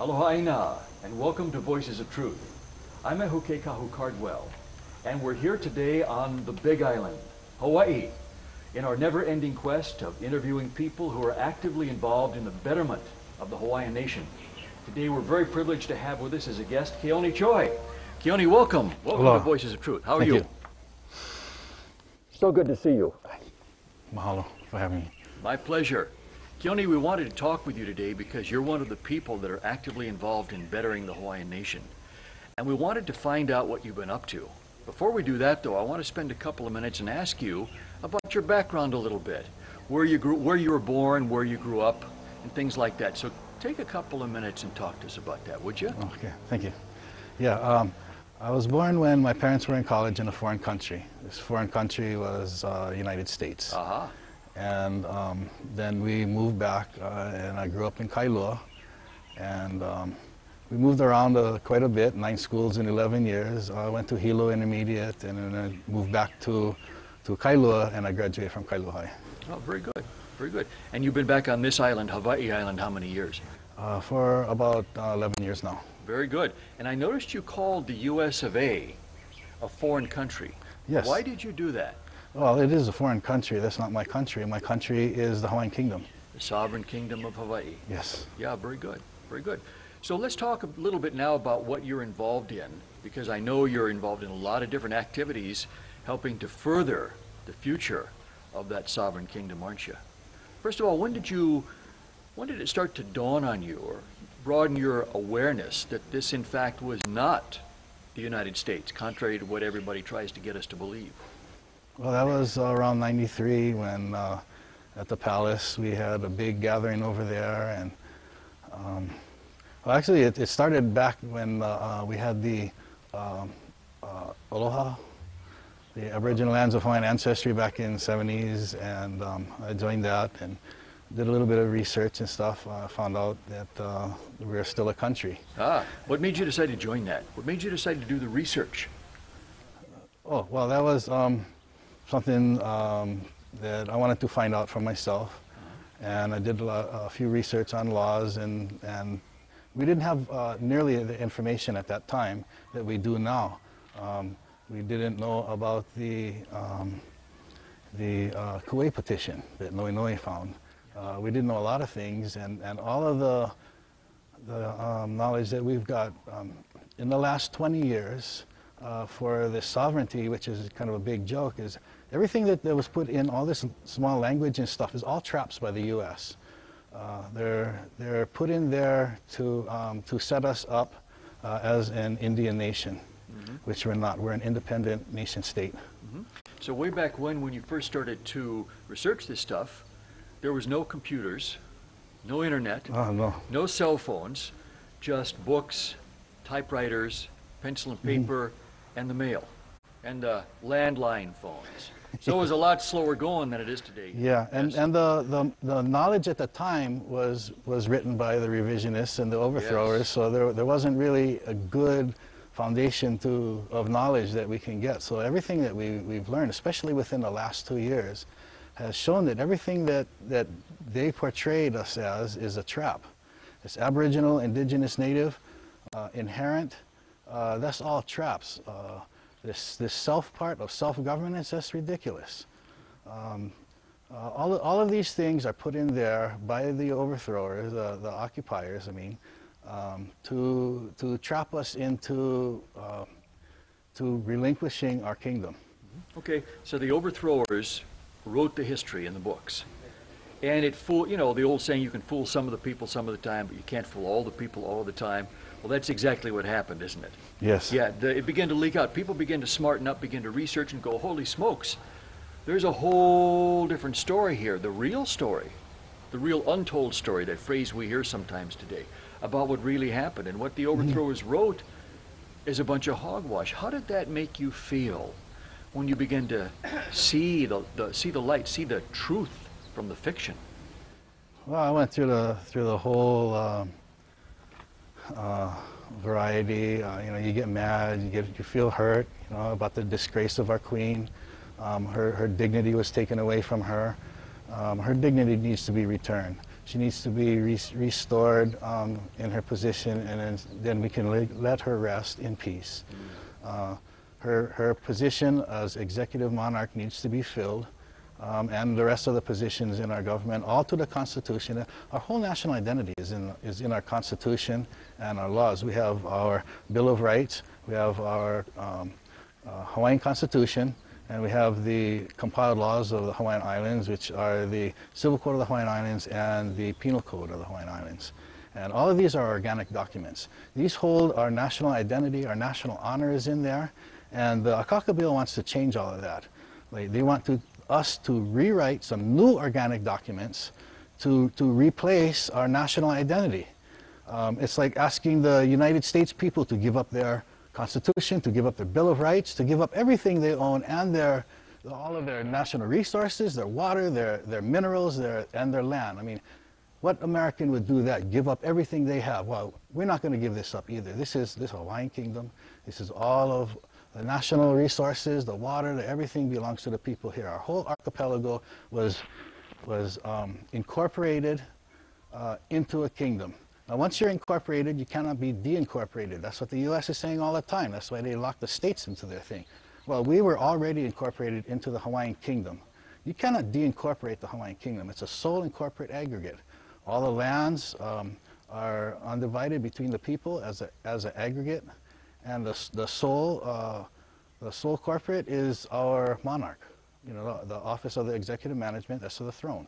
Aloha Aina, and welcome to Voices of Truth. I'm Ehuke Kahu Cardwell, and we're here today on the Big Island, Hawaii, in our never-ending quest of interviewing people who are actively involved in the betterment of the Hawaiian nation. Today we're very privileged to have with us as a guest Keoni Choi. Keoni, welcome. Welcome Hello. to Voices of Truth. How are Thank you? So good to see you. Mahalo for having me. My pleasure. Keoni, we wanted to talk with you today because you're one of the people that are actively involved in bettering the Hawaiian nation. And we wanted to find out what you've been up to. Before we do that, though, I want to spend a couple of minutes and ask you about your background a little bit. Where you were born, where you grew up, and things like that. So take a couple of minutes and talk to us about that, would you? Okay, thank you. Yeah, I was born when my parents were in college in a foreign country. This foreign country was United States. Uh-huh. And then we moved back, and I grew up in Kailua. And we moved around quite a bit, 9 schools in 11 years. I went to Hilo Intermediate, and then I moved back to Kailua, and I graduated from Kailua High. Oh, very good, very good. And you've been back on this island, Hawaii Island, how many years? For about 11 years now. Very good. And I noticed you called the US of A a foreign country. Yes. Why did you do that? Well, it is a foreign country. That's not my country. My country is the Hawaiian Kingdom. The sovereign kingdom of Hawaii. Yes. Yeah, very good, very good. So let's talk a little bit now about what you're involved in, because I know you're involved in a lot of different activities helping to further the future of that sovereign kingdom, aren't you? First of all, when did it start to dawn on you or broaden your awareness that this in fact was not the United States, contrary to what everybody tries to get us to believe? Well, that was around 93 when at the palace we had a big gathering over there. And well, actually it started back when we had the Aloha, the Aboriginal Lands of Hawaiian Ancestry back in the 70s, and I joined that and did a little bit of research and stuff. Found out that we were still a country. Ah, what made you decide to join that? What made you decide to do the research? Oh, well, that was something that I wanted to find out for myself. And I did a few research on laws, and we didn't have nearly the information at that time that we do now. We didn't know about the Kauai petition that Noinoi found. We didn't know a lot of things, and all of the knowledge that we've got in the last 20 years for this sovereignty, which is kind of a big joke, is everything that was put in all this small language and stuff is all traps by the U.S. They're put in there to set us up as an Indian nation, which we're not. We're an independent nation state. So way back when you first started to research this stuff, there was no computers, no internet, no cell phones, just books, typewriters, pencil and paper, and the mail, and landline phones. So it was a lot slower going than it is today. Yeah, and the knowledge at the time was written by the revisionists and the overthrowers, so there wasn't really a good foundation of knowledge that we can get. So everything that we've learned, especially within the last 2 years, has shown that everything that they portrayed us as is a trap. It's Aboriginal, Indigenous, Native, inherent, that's all traps. This self part of self-governance, that's ridiculous. All of these things are put in there by the overthrowers, the occupiers, I mean, to trap us into to relinquishing our kingdom. Okay, so the overthrowers wrote the history in the books. And it fooled, you know, the old saying, you can fool some of the people some of the time, but you can't fool all the people all the time. Well, that's exactly what happened, isn't it? Yes. Yeah, it began to leak out. People began to smarten up, begin to research and go, holy smokes, there's a whole different story here, the real story, the real untold story, that phrase we hear sometimes today, about what really happened. And what the overthrowers wrote is a bunch of hogwash. How did that make you feel when you begin to see the light, see the truth from the fiction? Well, I went through the whole variety. You know, you get mad, you feel hurt, you know, about the disgrace of our queen. Her dignity was taken away from her. Her dignity needs to be returned. She needs to be restored in her position, and then we can let her rest in peace. Her position as executive monarch needs to be filled, and the rest of the positions in our government, all to the Constitution. Our whole national identity is in our Constitution and our laws. We have our Bill of Rights, we have our Hawaiian Constitution, and we have the compiled laws of the Hawaiian Islands, which are the Civil Code of the Hawaiian Islands and the Penal Code of the Hawaiian Islands. And all of these are organic documents. These hold our national identity, our national honor is in there, and the Akaka Bill wants to change all of that. They want us to rewrite some new organic documents to replace our national identity. It's like asking the United States people to give up their Constitution, to give up their Bill of Rights, to give up everything they own and all of their national resources, their water, their minerals, and their land. I mean, what American would do that? Give up everything they have? Well, we're not going to give this up either. This Hawaiian Kingdom. This is all of the national resources, the water, everything belongs to the people here. Our whole archipelago was incorporated into a kingdom. Now, once you're incorporated, you cannot be deincorporated. That's what the U.S. is saying all the time. That's why they lock the states into their thing. Well, we were already incorporated into the Hawaiian Kingdom. You cannot deincorporate the Hawaiian Kingdom. It's a sole and corporate aggregate. All the lands are undivided between the people as an aggregate, and the sole corporate is our monarch. You know, the office of the executive management, that's the throne.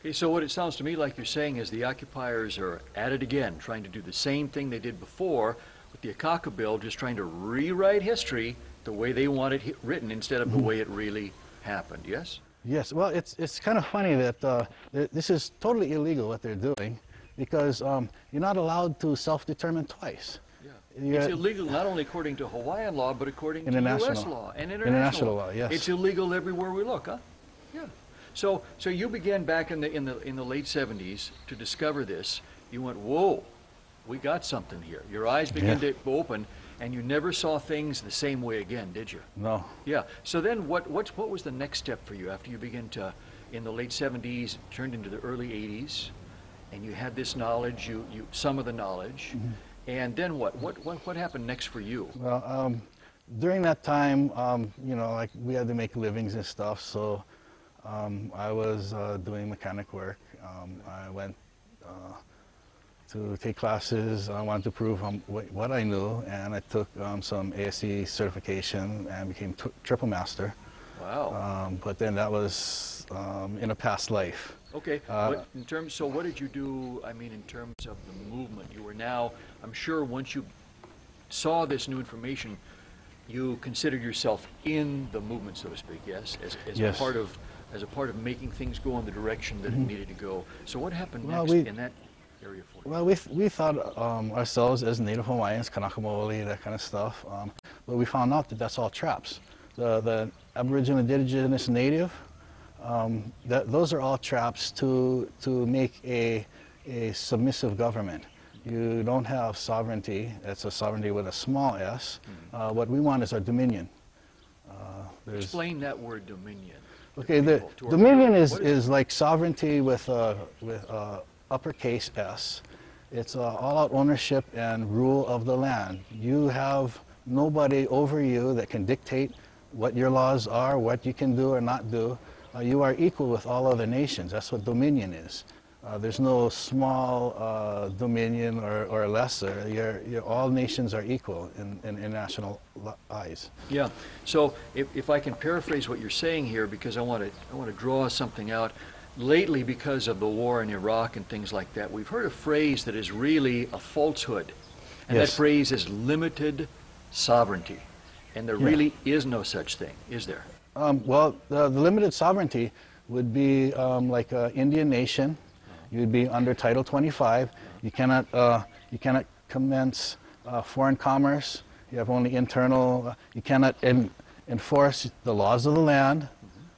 Okay, so what it sounds to me like you're saying is the occupiers are at it again, trying to do the same thing they did before with the Akaka Bill, just trying to rewrite history the way they want it written instead of the way it really happened, yes? Yes, well, it's kind of funny that this is totally illegal what they're doing, because you're not allowed to self-determine twice. It's illegal not only according to Hawaiian law, but according to U.S. law and international law. Yes. It's illegal everywhere we look, huh? Yeah. So you began back in the late 70s to discover this. You went, whoa, we got something here. Your eyes began to open, and you never saw things the same way again, did you? No. Yeah. So then what was the next step for you after you began to, in the late 70s, turned into the early 80s, and you had this knowledge, some of the knowledge, and then what happened next for you? Well, during that time, you know, like we had to make livings and stuff, so I was doing mechanic work. I went to take classes. I wanted to prove what I knew, and I took some ASE certification and became triple master. Wow. But then that was in a past life. Okay. So what did you do, I mean, in terms of the movement? You were now, I'm sure once you saw this new information, you considered yourself in the movement, so to speak, yes? As a part of making things go in the direction that it needed to go. So what happened next in that area for you? Well, we thought ourselves as Native Hawaiians, Kanaka Maoli, that kind of stuff, but we found out that that's all traps. The Aboriginal, Indigenous, Native, those are all traps to make a submissive government. You don't have sovereignty. It's a sovereignty with a small s. What we want is our dominion. Explain that word dominion. Okay, the dominion is like sovereignty with uppercase S. It's all-out ownership and rule of the land. You have nobody over you that can dictate what your laws are, what you can do or not do. You are equal with all other nations. That's what dominion is. There's no small dominion or lesser. All nations are equal in international eyes. Yeah. So if I can paraphrase what you're saying here, because I want to draw something out. Lately, because of the war in Iraq and things like that, we've heard a phrase that is really a falsehood, and that phrase is limited sovereignty. And there really is no such thing, is there? Well, the limited sovereignty would be like an Indian nation. You'd be under Title 25. You cannot commence foreign commerce. You have only internal. You cannot enforce the laws of the land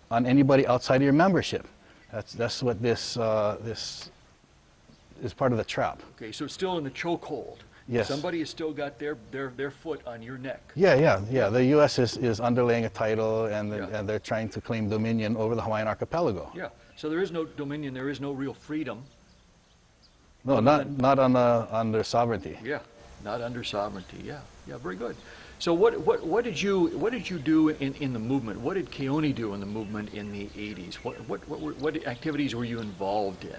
on anybody outside of your membership. That's what this is part of the trap. Okay, so it's still in the chokehold. Yes. Somebody has still got their foot on your neck. Yeah. The U.S. is underlaying a title, and they're trying to claim dominion over the Hawaiian archipelago. Yeah. So there is no dominion. There is no real freedom No, not on their sovereignty. Yeah, not under sovereignty. Yeah, yeah, very good. So what did you do in the movement? What did Keoni do in the movement in the 80s? What activities were you involved in?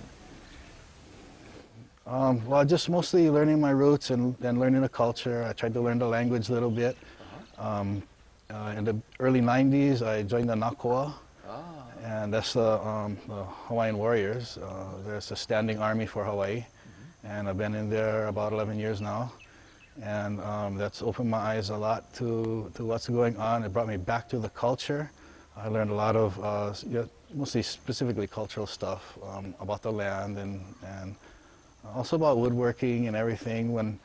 Well, just mostly learning my roots and learning the culture. I tried to learn the language a little bit. In the early 90s, I joined the Nakoa, Ah, and that's the Hawaiian Warriors. There's a standing army for Hawaii, and I've been in there about 11 years now. And that's opened my eyes a lot to what's going on. It brought me back to the culture. I learned a lot of, mostly specifically cultural stuff about the land and also about woodworking and everything. When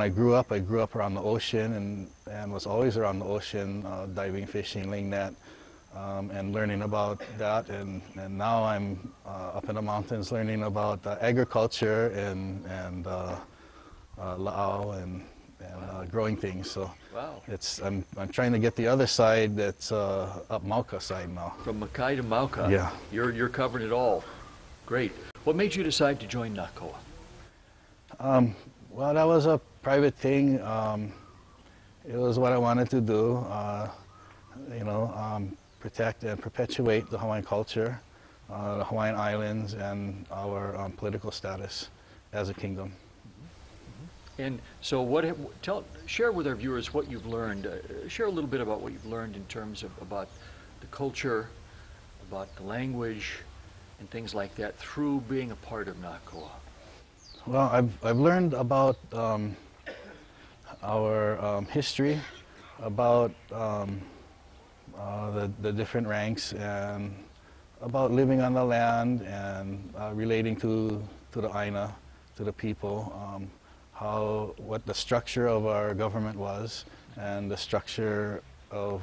I grew up around the ocean and was always around the ocean, diving, fishing, laying net, and learning about that. And now I'm up in the mountains learning about agriculture and lao and growing things. So wow. I'm trying to get the other side that's up Mauka side now. From Makai to Mauka. Yeah. You're covering it all. Great. What made you decide to join Nakoa? Well, that was a private thing. It was what I wanted to do. Protect and perpetuate the Hawaiian culture, the Hawaiian Islands, and our political status as a kingdom. And so share with our viewers what you've learned. Share a little bit about what you've learned in terms of about the culture, about the language, and things like that through being a part of Nakoa. Well, I've learned about our history, about the different ranks, and about living on the land and relating to the Aina, to the people. What the structure of our government was, and the structure of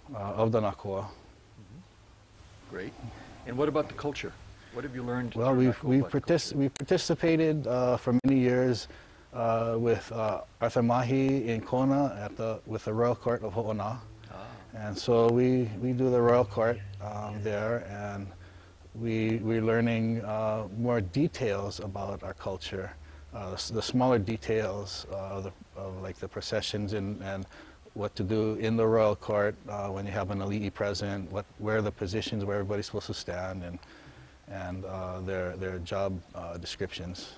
the Nakoa. Great. And what about the culture? What have you learned? Well, we've participated for many years with Arthur Mahi in Kona with the Royal Court of Ho'ona. And so we do the Royal Court there, and we're learning more details about our culture. The smaller details of like the processions and what to do in the royal court when you have an ali'i present, where are the positions where everybody's supposed to stand, and their job descriptions.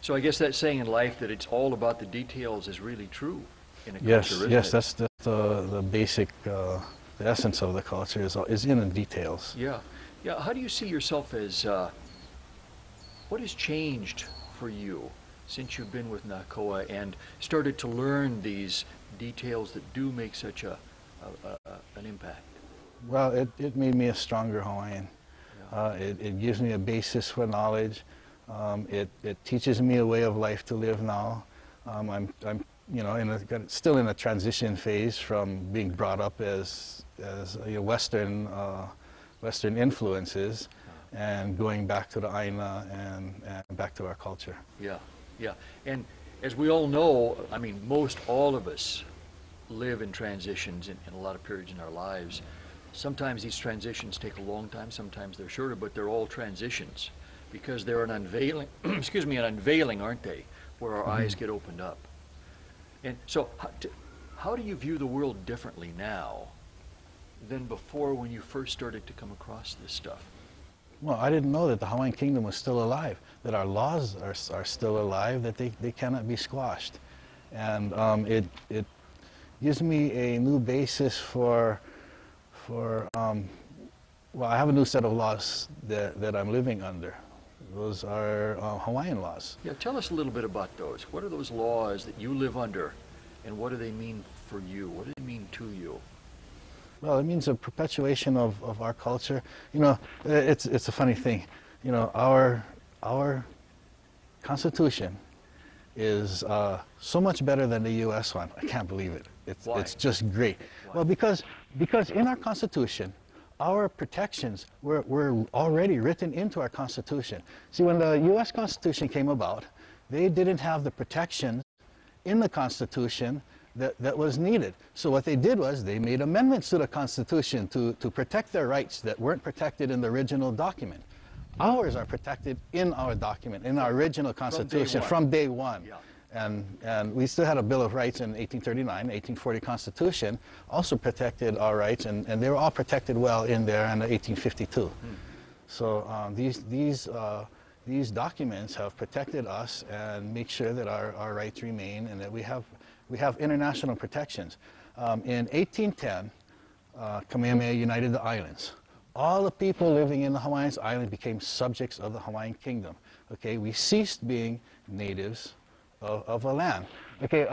So I guess that saying in life that it's all about the details is really true in a Yes, culture, isn't yes, it? that's the basic, the essence of the culture is in the details. Yeah, yeah. How do you see yourself as? What has changed for you since you've been with Nakoa and started to learn these details that do make such an impact? Well, it made me a stronger Hawaiian. Yeah. It gives me a basis for knowledge. It teaches me a way of life to live now. I'm still in a transition phase from being brought up as Western influences, and going back to the Aina and back to our culture. Yeah, yeah. And as we all know, I mean, most all of us live in transitions in a lot of periods in our lives. Sometimes these transitions take a long time, sometimes they're shorter, but they're all transitions because they're an unveiling, excuse me, an unveiling, aren't they, where our eyes get opened up. And so how do you view the world differently now than before when you first started to come across this stuff? Well, I didn't know that the Hawaiian Kingdom was still alive, that our laws are still alive, that they cannot be squashed. And it gives me a new basis well, I have a new set of laws that I'm living under. Those are Hawaiian laws. Yeah, tell us a little bit about those. What are those laws that you live under, and what do they mean for you? What do they mean to you? Well, it means a perpetuation of our culture. You know, it's a funny thing. You know, our Constitution is so much better than the U.S. one. I can't believe it. Why? It's just great. Why? Well, because in our Constitution, our protections were already written into our Constitution. See, when the U.S. Constitution came about, they didn't have the protections in the Constitution that was needed. So what they did was they made amendments to the Constitution to protect their rights that weren't protected in the original document. Ours are protected in our document, in our original Constitution, from day one. Yeah. And we still had a Bill of Rights in 1839, 1840 Constitution also protected our rights, and they were all protected well in there in 1852. So these documents have protected us and make sure that our rights remain and that we have international protections. In 1810, Kamehameha united the islands. All the people living in the Hawaiian Islands became subjects of the Hawaiian Kingdom. Okay, we ceased being natives of a land. Okay,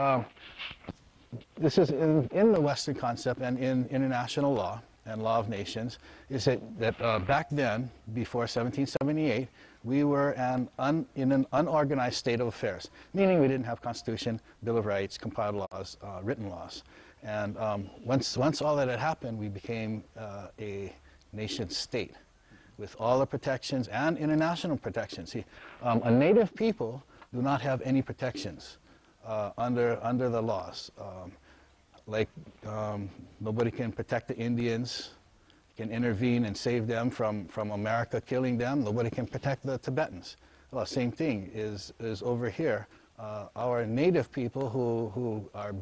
this is in the Western concept and in international law and law of nations, is that back then, before 1778, we were in an unorganized state of affairs, meaning we didn't have Constitution, Bill of Rights, compiled laws, written laws. And once all that had happened, we became a nation state with all the protections and international protections. See, a native people do not have any protections under the laws. Nobody can protect the Indians, can intervene and save them from America killing them. Nobody can protect the Tibetans. Well, same thing is over here. Our native people who are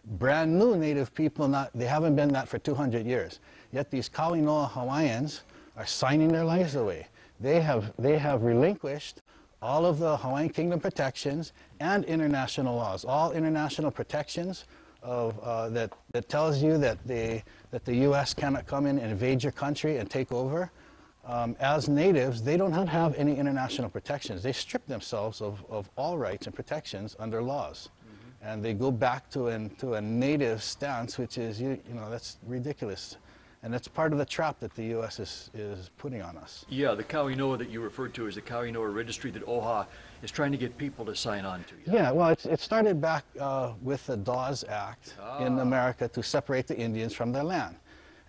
brand new native people, they haven't been that for 200 years. Yet these Kauinoa Hawaiians are signing their lives away. They have relinquished all of the Hawaiian Kingdom protections and international laws, all international protections that tells you that the U.S. cannot come in and invade your country and take over. As natives, they don't have any international protections. They strip themselves of all rights and protections under laws. And they go back to a native stance, which is, that's ridiculous. And that's part of the trap that the U.S. is putting on us. Yeah, the Kauinoa that you referred to is the Kauinoa registry that OHA is trying to get people to sign on to. Yeah, well, it started back with the Dawes Act in America to separate the Indians from their land.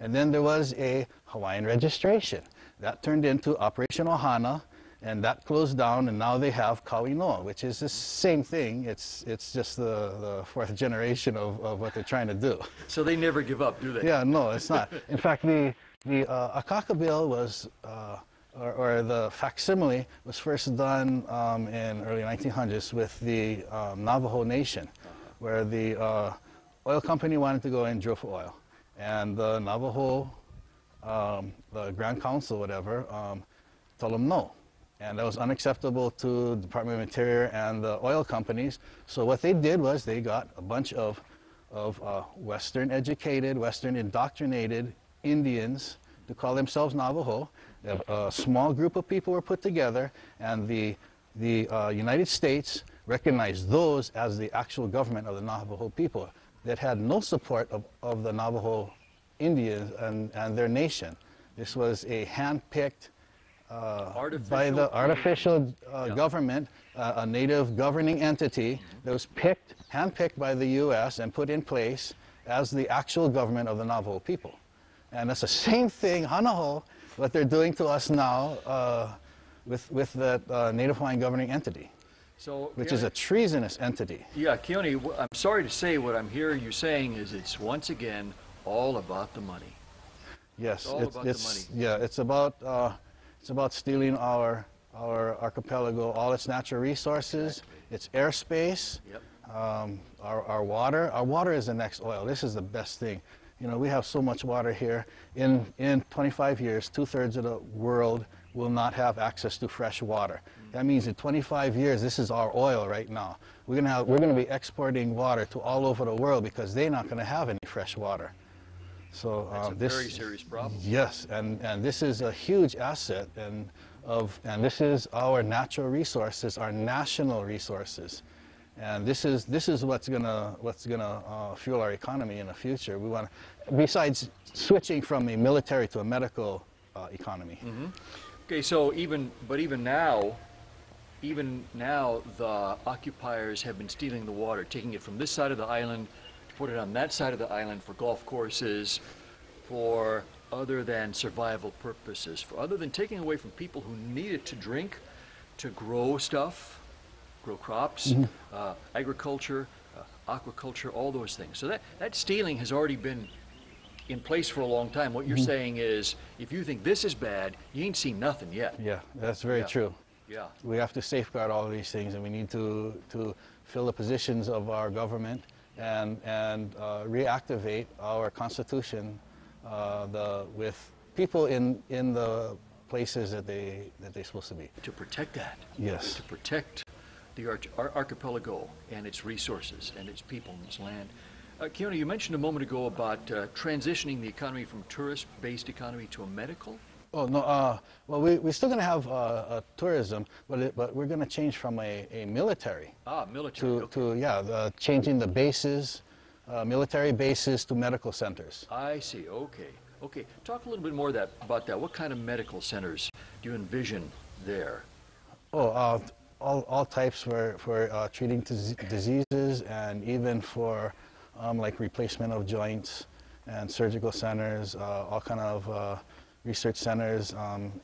And then there was a Hawaiian registration. That turned into Operation Ohana, and that closed down, and now they have Kauinoa, which is the same thing. It's just the fourth generation of what they're trying to do. So they never give up, do they? Yeah, no, it's not. In fact, the Akaka bill was, or the facsimile was first done in early 1900s with the Navajo Nation, where the oil company wanted to go and drill for oil. And the Navajo, the Grand Council, whatever, told them no. And that was unacceptable to the Department of Interior and the oil companies. So what they did was they got a bunch of Western educated, Western indoctrinated Indians to call themselves Navajo. A small group of people were put together, and the United States recognized those as the actual government of the Navajo people that had no support of the Navajo Indians and their nation. This was a hand-picked by the artificial government, a native governing entity that was hand-picked by the U.S. and put in place as the actual government of the Navajo people. And that's the same thing, Hanaho, what they're doing to us now with the Native Hawaiian governing entity, which is a treasonous entity. Yeah, Keoni, I'm sorry to say what I'm hearing you saying is it's once again all about the money. Yes, it's all about the money. Yeah, it's about stealing our archipelago, all its natural resources, its airspace, our water. Our water is the next oil. This is the best thing. We have so much water here. In 25 years, 2/3 of the world will not have access to fresh water. That means in 25 years, this is our oil right now. We're going to be exporting water to all over the world because they're not going to have any fresh water. So that's a very serious problem. Yes, and this is a huge asset, and this is our natural resources, our national resources, and this is what's gonna fuel our economy in the future. We want, besides switching from a military to a medical economy. Okay, so even now, the occupiers have been stealing the water, taking it from this side of the island, put it on that side of the island for golf courses, for other than survival purposes, for other than taking away from people who need it to drink, to grow stuff, grow crops, agriculture, aquaculture, all those things. So that stealing has already been in place for a long time. What you're saying is, if you think this is bad, you ain't seen nothing yet. Yeah, that's very true. Yeah. We have to safeguard all of these things, and we need to fill the positions of our government and reactivate our Constitution with people in the places that they're supposed to be. To protect that. Yes. To protect the archipelago and its resources and its people and its land. Keoni, you mentioned a moment ago about transitioning the economy from tourist-based economy to a medical. Oh, no, well, we're still going to have tourism, but we're going to change from a military. Military, to changing the bases, military bases to medical centers. I see, okay. Okay, talk a little bit more about that. What kind of medical centers do you envision there? Oh, all types for treating diseases, and even for like replacement of joints, and surgical centers, all kind of research centers.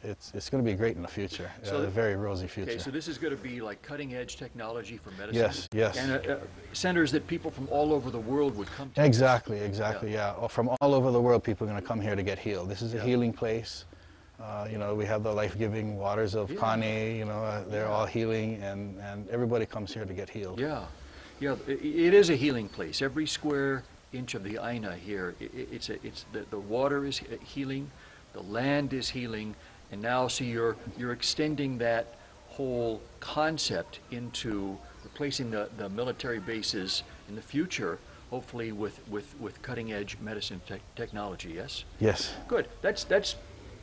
It's going to be great in the future. So a very rosy future. Okay, so this is going to be like cutting edge technology for medicine. Yes, yes. And centers that people from all over the world would come to. Exactly, yeah. From all over the world, people are going to come here to get healed. This is a healing place. You know, we have the life-giving waters of Kane, you know, they're all healing, and everybody comes here to get healed. Yeah, yeah, it is a healing place. Every square inch of the Aina here, the water is healing, the land is healing, and now see you're extending that whole concept into replacing the military bases in the future, hopefully with cutting-edge medicine technology. Yes. Yes. Good. That's.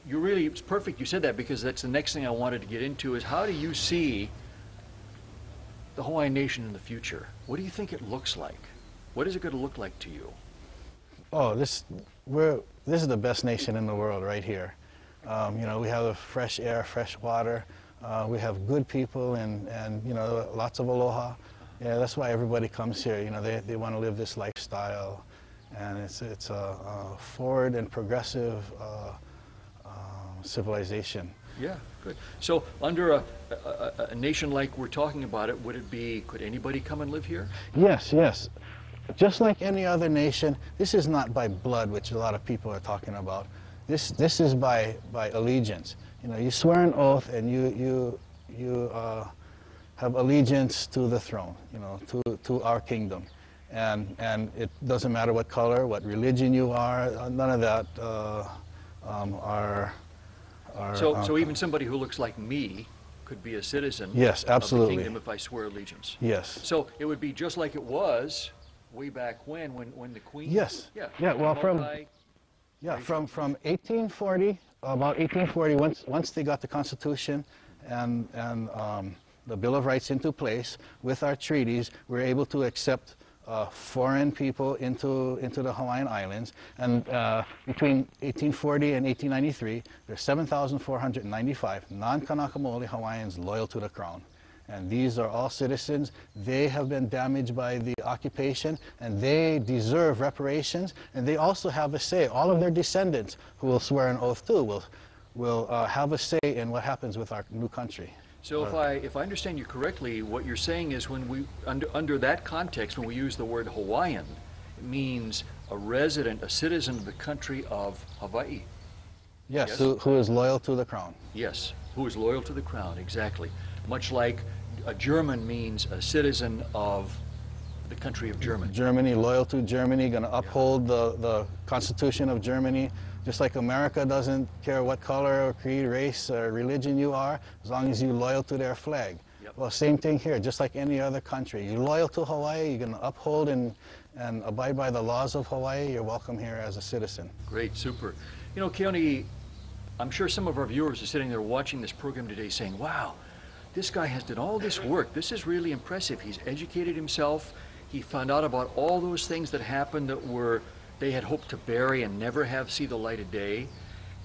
It's perfect you said that, because that's the next thing I wanted to get into, is how do you see the Hawaiian nation in the future? What do you think it looks like? What is it going to look like to you? Oh, this is the best nation in the world right here. You know, we have the fresh air, fresh water. We have good people, and you know, lots of aloha. Yeah, that's why everybody comes here. You know, they want to live this lifestyle, and it's a forward and progressive civilization. Yeah, good. So under a nation like we're talking about it, could anybody come and live here? Yes, yes. Just like any other nation, this is not by blood, which a lot of people are talking about. This is by allegiance. You know, you swear an oath, and you have allegiance to the throne, you know, to our kingdom. And it doesn't matter what color, what religion you are, none of that So even somebody who looks like me could be a citizen yes, absolutely. of the kingdom if I swear allegiance. Yes. So it would be just like it was way back when the Queen. Yes. Yeah. Well, from 1840, about 1840, once they got the Constitution and the Bill of Rights into place with our treaties, we were able to accept foreign people into the Hawaiian Islands, and between 1840 and 1893, there's 7,495 non-Kanaka Hawaiians loyal to the Crown. And these are all citizens. They have been damaged by the occupation, and they deserve reparations, and they also have a say. All of their descendants, who will swear an oath too, will have a say in what happens with our new country. So if I understand you correctly, what you're saying is when we, under that context, when we use the word Hawaiian, it means a resident, a citizen of the country of Hawaii. Yes, yes? Who is loyal to the Crown. Yes, who is loyal to the Crown, exactly. Much like a German means a citizen of the country of Germany. Germany, loyal to Germany, going to uphold the Constitution of Germany. Just like America doesn't care what color or creed, race or religion you are, as long as you're loyal to their flag. Yep. Well, same thing here, just like any other country. You're loyal to Hawaii, you're going to uphold and abide by the laws of Hawaii, you're welcome here as a citizen. Great, super. You know, Keoni, I'm sure some of our viewers are sitting there watching this program today saying, wow, this guy has done all this work. This is really impressive. He's educated himself. He found out about all those things that happened that they had hoped to bury and never have see the light of day.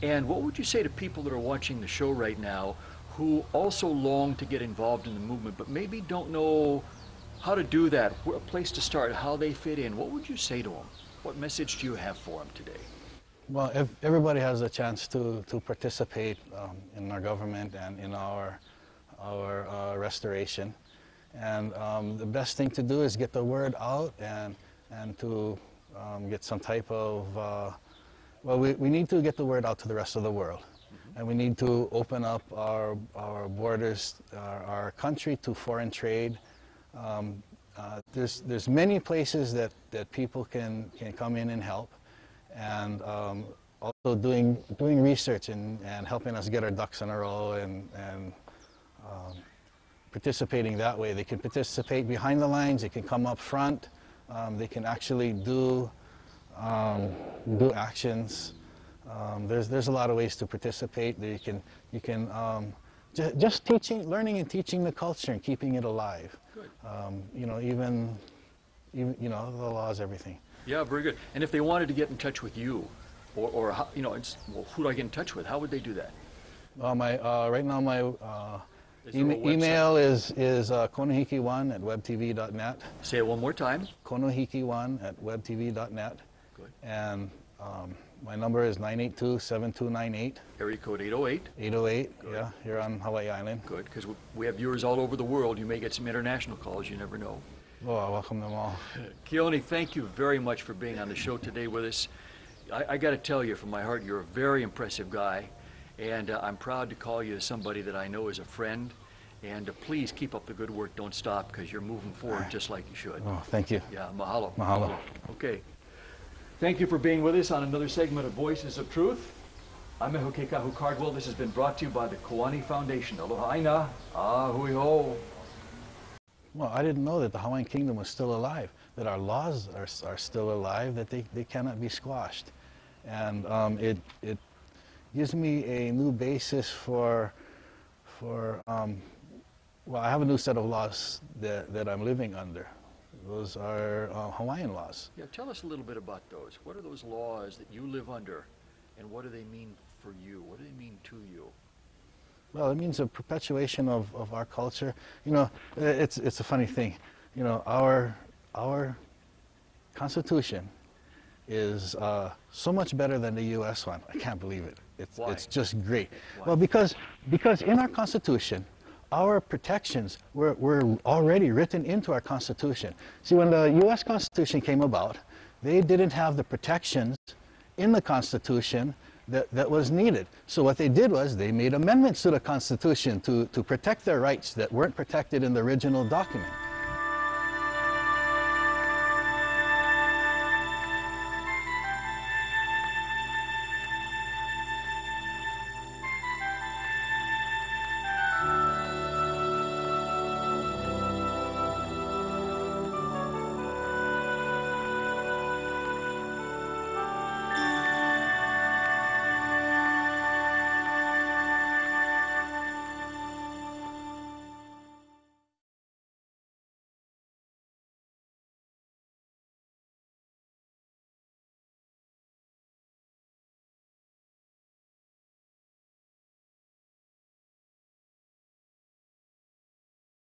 And what would you say to people that are watching the show right now who also long to get involved in the movement but maybe don't know how to do that, a place to start, how they fit in? What would you say to them? What message do you have for them today? Well, if everybody has a chance to participate in our government and in our restoration. And the best thing to do is get the word out and to get some type of Well, we need to get the word out to the rest of the world. And we need to open up our borders, our country to foreign trade. There's many places that people can come in and help. And also doing research and helping us get our ducks in a row and participating that way. They can participate behind the lines, they can come up front, they can actually do actions. There's a lot of ways to participate. You can just learning and teaching the culture and keeping it alive. Good. You know, even you know, the law is everything. Yeah, very good. And if they wanted to get in touch with you, or how, you know, well, who do I get in touch with? How would they do that? Right now my email is konohiki1@webtv.net. Say it one more time. konohiki1@webtv.net. Good. And my number is 982-7298. Area code 808. 808, Good. yeah, here on Hawaii Island. Good, because we have viewers all over the world. You may get some international calls. You never know. Oh, I welcome them all. Keoni, thank you very much for being on the show today with us. I got to tell you from my heart, you're a very impressive guy, and I'm proud to call you somebody that I know is a friend. And please keep up the good work. Don't stop, because you're moving forward just like you should. Oh, thank you. Yeah, mahalo. Mahalo. Okay. Thank you for being with us on another segment of Voices of Truth. I'm Meho Kekahu Cardwell. This has been brought to you by the Keoni Foundation. Aloha aina, hui ho. Well, I didn't know that the Hawaiian Kingdom was still alive, that our laws are still alive, that they cannot be squashed. And it gives me a new basis for well, I have a new set of laws that I'm living under. Those are Hawaiian laws. Yeah, tell us a little bit about those. What are those laws that you live under, and what do they mean for you? What do they mean to you? Well, it means a perpetuation of our culture. You know, it's a funny thing. You know, our Constitution is so much better than the U.S. one. I can't believe it. It's just great. Why? Well, because in our Constitution, our protections were already written into our Constitution. See, when the U.S. Constitution came about, they didn't have the protections in the Constitution that was needed. So what they did was they made amendments to the Constitution to protect their rights that weren't protected in the original document.